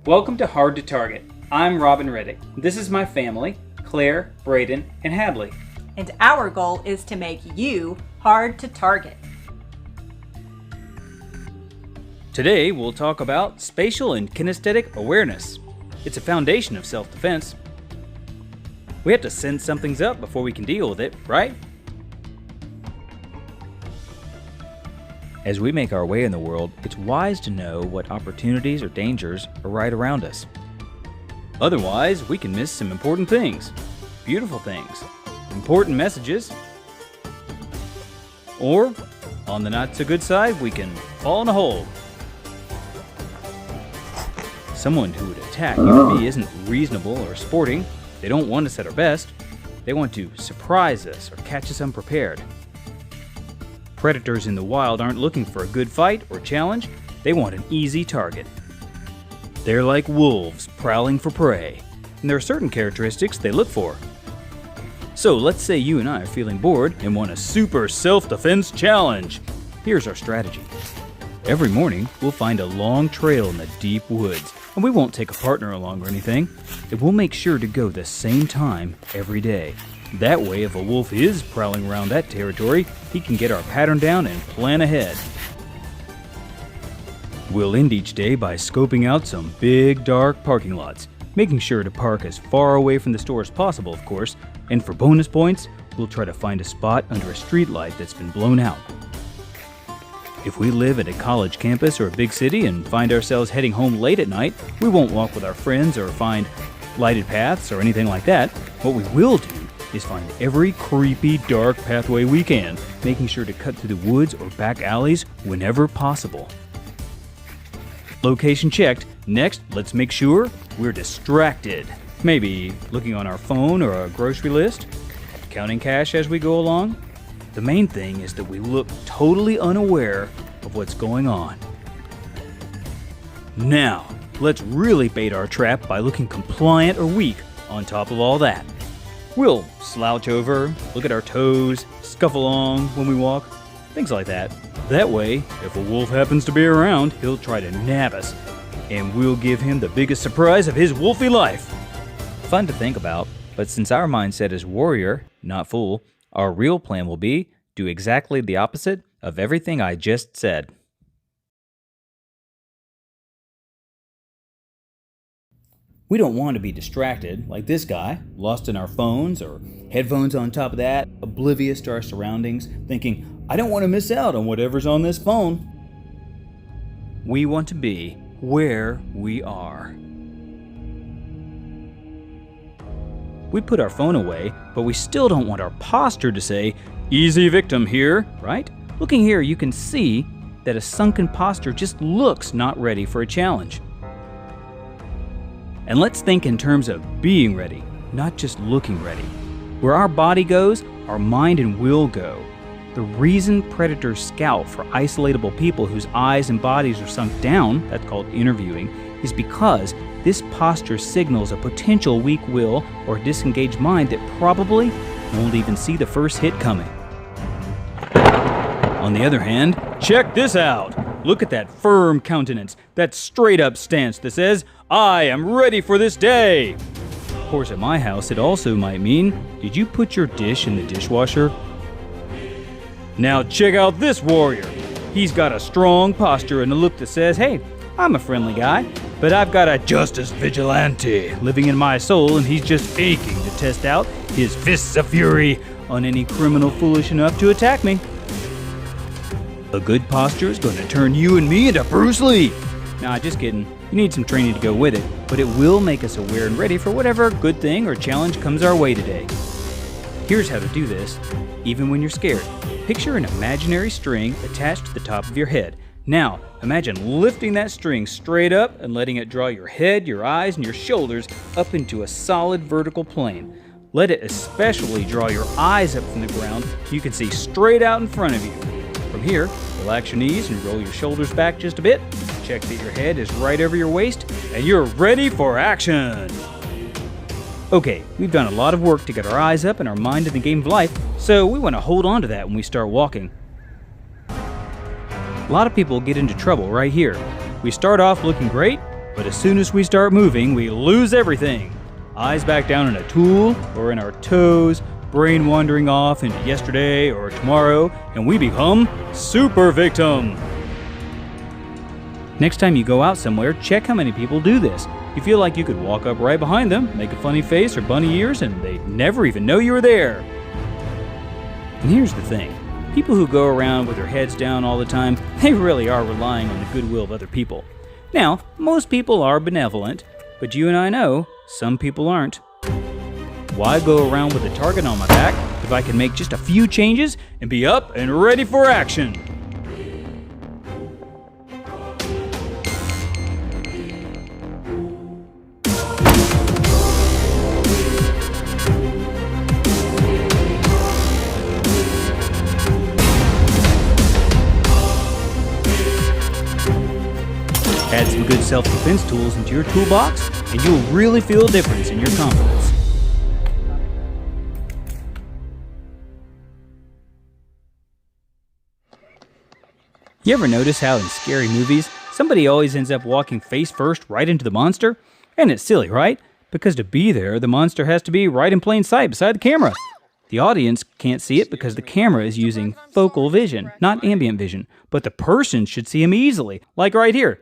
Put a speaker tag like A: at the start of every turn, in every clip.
A: Welcome to Hard to Target. I'm Robin Reddick. This is my family, Claire, Braden, and Hadley.
B: And our goal is to make you hard to target.
A: Today we'll talk about spatial and kinesthetic awareness. It's a foundation of self-defense. We have to sense something's up before we can deal with it, right? As we make our way in the world, it's wise to know what opportunities or dangers are right around us. Otherwise, we can miss some important things, beautiful things, important messages, or, on the not-so-good side, we can fall in a hole. Someone who would attack you or me isn't reasonable or sporting. They don't want us at our best. They want to surprise us or catch us unprepared. Predators in the wild aren't looking for a good fight or challenge. They want an easy target. They're like wolves prowling for prey, and there are certain characteristics they look for. So let's say you and I are feeling bored and want a super self-defense challenge. Here's our strategy. Every morning, we'll find a long trail in the deep woods, and we won't take a partner along or anything. And we'll make sure to go the same time every day. That way, if a wolf is prowling around that territory, he can get our pattern down and plan ahead. We'll end each day by scoping out some big, dark parking lots, making sure to park as far away from the store as possible, of course, and for bonus points, we'll try to find a spot under a street light that's been blown out. If we live at a college campus or a big city and find ourselves heading home late at night, we won't walk with our friends or find lighted paths or anything like that. What we will do is find every creepy, dark pathway we can, making sure to cut through the woods or back alleys whenever possible. Location checked. Next, let's make sure we're distracted. Maybe looking on our phone or a grocery list, counting cash as we go along. The main thing is that we look totally unaware of what's going on. Now, let's really bait our trap by looking compliant or weak on top of all that. We'll slouch over, look at our toes, scuff along when we walk, things like that. That way, if a wolf happens to be around, he'll try to nab us, and we'll give him the biggest surprise of his wolfy life. Fun to think about, but since our mindset is warrior, not fool, our real plan will be do exactly the opposite of everything I just said. We don't want to be distracted, like this guy, lost in our phones or headphones on top of that, oblivious to our surroundings, thinking, I don't want to miss out on whatever's on this phone. We want to be where we are. We put our phone away, but we still don't want our posture to say, easy victim here, right? Looking here, you can see that a sunken posture just looks not ready for a challenge. And let's think in terms of being ready, not just looking ready. Where our body goes, our mind and will go. The reason predators scout for isolatable people whose eyes and bodies are sunk down, that's called interviewing, is because this posture signals a potential weak will or disengaged mind that probably won't even see the first hit coming. On the other hand, check this out. Look at that firm countenance, that straight-up stance that says, I am ready for this day. Of course, at my house, it also might mean, did you put your dish in the dishwasher? Now check out this warrior. He's got a strong posture and a look that says, hey, I'm a friendly guy, but I've got a justice vigilante living in my soul, and he's just aching to test out his fists of fury on any criminal foolish enough to attack me. A good posture is going to turn you and me into Bruce Lee. Nah, just kidding. You need some training to go with it, but it will make us aware and ready for whatever good thing or challenge comes our way today. Here's how to do this, even when you're scared. Picture an imaginary string attached to the top of your head. Now, imagine lifting that string straight up and letting it draw your head, your eyes, and your shoulders up into a solid vertical plane. Let it especially draw your eyes up from the ground so you can see straight out in front of you. From here, relax your knees and roll your shoulders back just a bit. Check that your head is right over your waist, and you're ready for action! Okay, we've done a lot of work to get our eyes up and our mind in the game of life, so we want to hold on to that when we start walking. A lot of people get into trouble right here. We start off looking great, But as soon as we start moving, we lose everything. Eyes back down in a tool or in our toes, brain wandering off into yesterday or tomorrow, and we become super victim. Next time you go out somewhere, check how many people do this. You feel like you could walk up right behind them, make a funny face or bunny ears, and they'd never even know you were there. And here's the thing. People who go around with their heads down all the time, they really are relying on the goodwill of other people. Now, most people are benevolent, but you and I know some people aren't. Why go around with a target on my back if I can make just a few changes and be up and ready for action? Add some good self-defense tools into your toolbox, and you'll really feel a difference in your confidence. You ever notice how in scary movies, somebody always ends up walking face first right into the monster? And it's silly, right? Because to be there, the monster has to be right in plain sight beside the camera. The audience can't see it because the camera is using focal vision, not ambient vision. But the person should see him easily, like right here.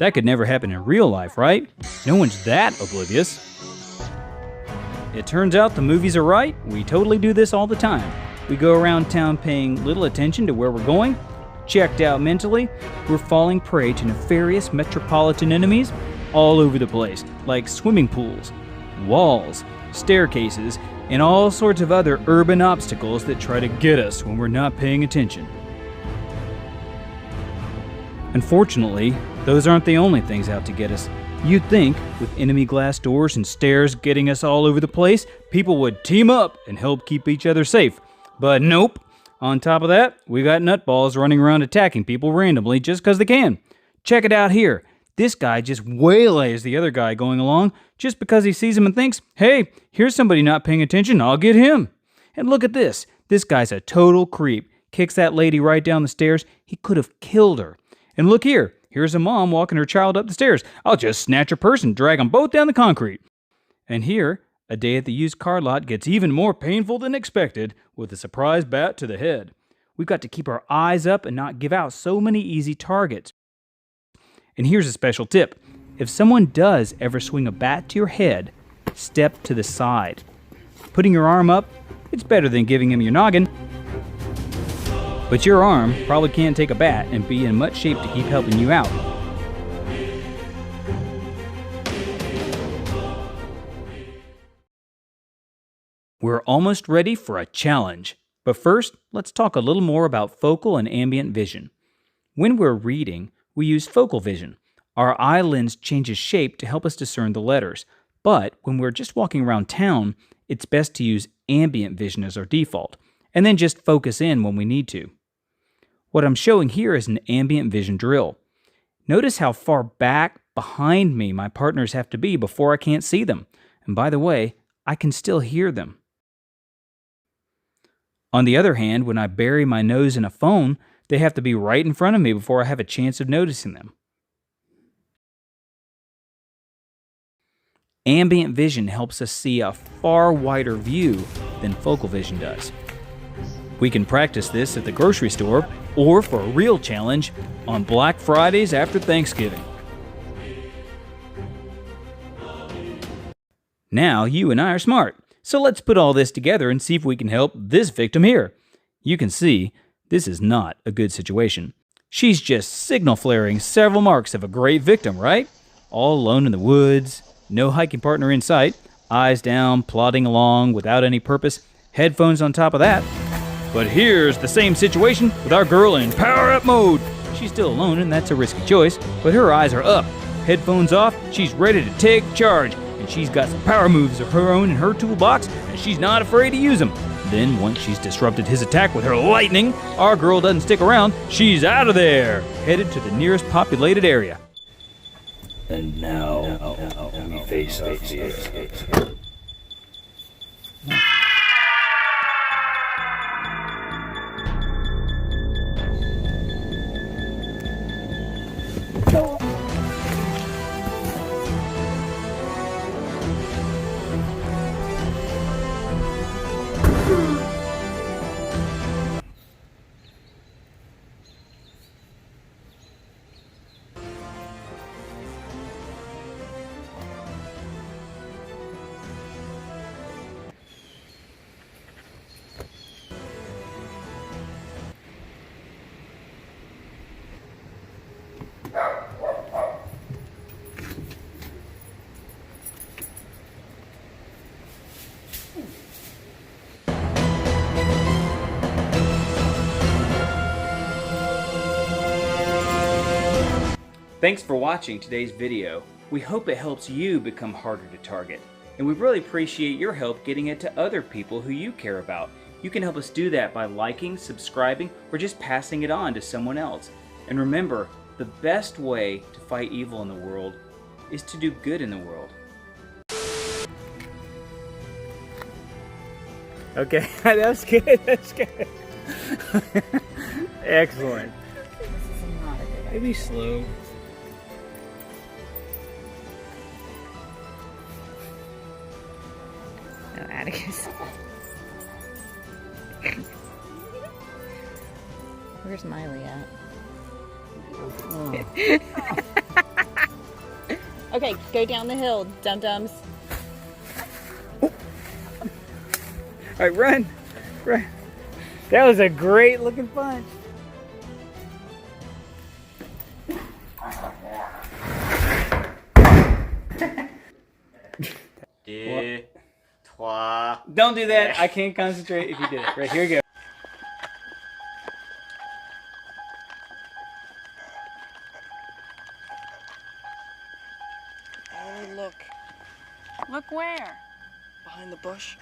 A: That could never happen in real life, right? No one's that oblivious. It turns out the movies are right. We totally do this all the time. We go around town paying little attention to where we're going. Checked out mentally, we're falling prey to nefarious metropolitan enemies all over the place, like swimming pools, walls, staircases, and all sorts of other urban obstacles that try to get us when we're not paying attention. Unfortunately, those aren't the only things out to get us. You'd think, with enemy glass doors and stairs getting us all over the place, people would team up and help keep each other safe. But nope. On top of that, we got nutballs running around attacking people randomly just because they can. Check it out here. This guy just waylays the other guy going along just because he sees him and thinks, hey, here's somebody not paying attention, I'll get him. And look at this. This guy's a total creep. Kicks that lady right down the stairs. He could have killed her. And look here. Here's a mom walking her child up the stairs. I'll just snatch her purse and drag them both down the concrete. And here, a day at the used car lot gets even more painful than expected with a surprise bat to the head. We've got to keep our eyes up and not give out so many easy targets. And here's a special tip. If someone does ever swing a bat to your head, step to the side. Putting your arm up, it's better than giving him your noggin. But your arm probably can't take a bat and be in much shape to keep helping you out. We're almost ready for a challenge. But first, let's talk a little more about focal and ambient vision. When we're reading, we use focal vision. Our eye lens changes shape to help us discern the letters. But when we're just walking around town, it's best to use ambient vision as our default, and then just focus in when we need to. What I'm showing here is an ambient vision drill. Notice how far back behind me my partners have to be before I can't see them. And by the way, I can still hear them. On the other hand, when I bury my nose in a phone, they have to be right in front of me before I have a chance of noticing them. Ambient vision helps us see a far wider view than focal vision does. We can practice this at the grocery store or for a real challenge on Black Fridays after Thanksgiving. Now you and I are smart, so let's put all this together and see if we can help this victim here. You can see this is not a good situation. She's just signal flaring several marks of a great victim, right? All alone in the woods, no hiking partner in sight, eyes down, plodding along without any purpose, headphones on top of that. But here's the same situation with our girl in power-up mode. She's still alone, and that's a risky choice, but her eyes are up. Headphones off, she's ready to take charge, and she's got some power moves of her own in her toolbox, and she's not afraid to use them. Then, once she's disrupted his attack with her lightning, our girl doesn't stick around. She's out of there, headed to the nearest populated area.
C: And now we face our fears.
A: Thanks for watching today's video. We hope it helps you become harder to target. And we really appreciate your help getting it to other people who you care about. You can help us do that by liking, subscribing, or just passing it on to someone else. And remember, the best way to fight evil in the world is to do good in the world. Okay, that's good, that's good. Excellent.
B: This is not a good idea.
A: Maybe slow.
B: No, Atticus. Where's Miley at? Okay, go down the hill, dum-dums.
A: All right, run, run. That was a great looking punch. Don't do that. I can't concentrate if you did it. Right, here we go.
D: Oh, look.
B: Look where?
D: Behind the bush.